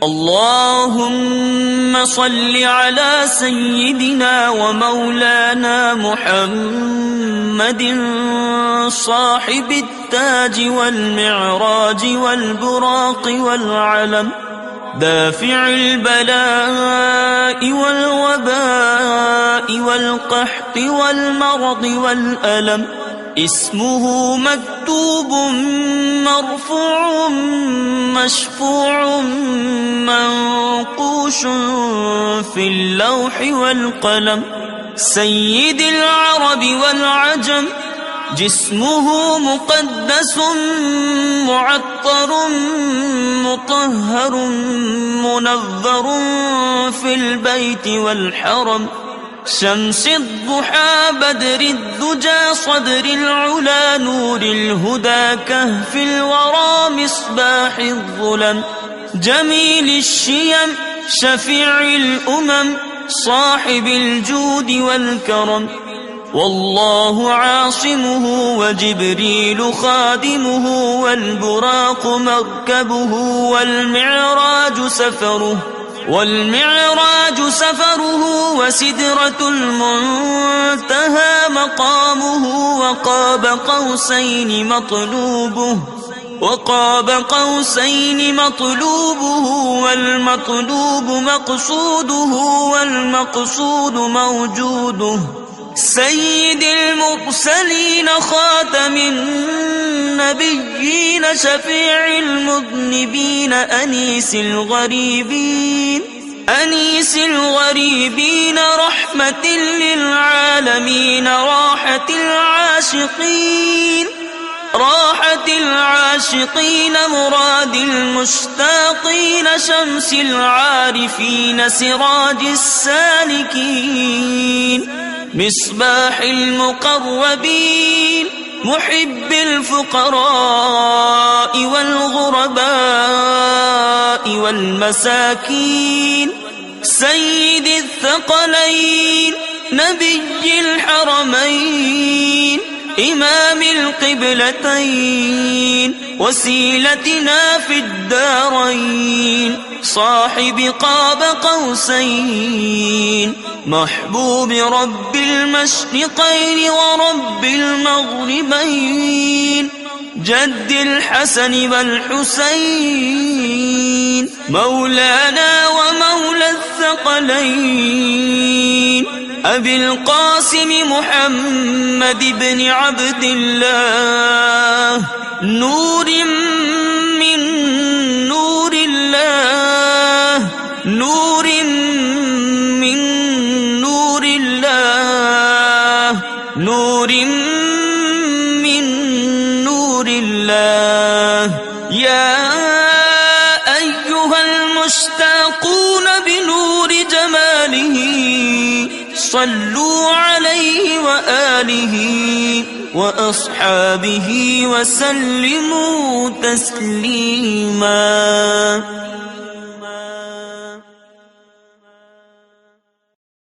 اللهم صل على سيدنا ومولانا محمد صاحب التاج والمعراج والبراق والعلم دافع البلاء والوباء والقحط والمرض والألم اسمه مكتوب مرفوع مشفوع منقوش في اللوح والقلم سيد العرب والعجم جسمه مقدس معطر مطهر منظر في البيت والحرم شمس الضحى بدر الدجى صدر العلا نور الهدى كهف الورى مصباح الظلم جميل الشيم شفيع الأمم صاحب الجود والكرم والله عاصمه وجبريل خادمه والبراق مركبه والمعراج سفره وسدرة المنتهى مقامه وقاب قوسين مطلوبه والمطلوب مقصوده والمقصود موجوده سيد المرسلين خاتم النبيين شفيع المذنبين أنيس الغريبين رحمة للعالمين راحة العاشقين مراد المشتاقين شمس العارفين سراج السالكين مصباح المقربين محب الفقراء والغرباء والمساكين سيد الثقلين نبي الحرمين إمام القبلتين وسيلتنا في الدارين صاحب قاب قوسين محبوب رب المشرقين ورب المغربين جد الحسن والحسين مولانا ومولى الثقلين أبي القاسم محمد بن عبد الله نور من نور الله نور من نور الله نور من نور الله يا أيها المشتاقون بنور جماله صلوا عليه وآله وأصحابه وسلموا تسليما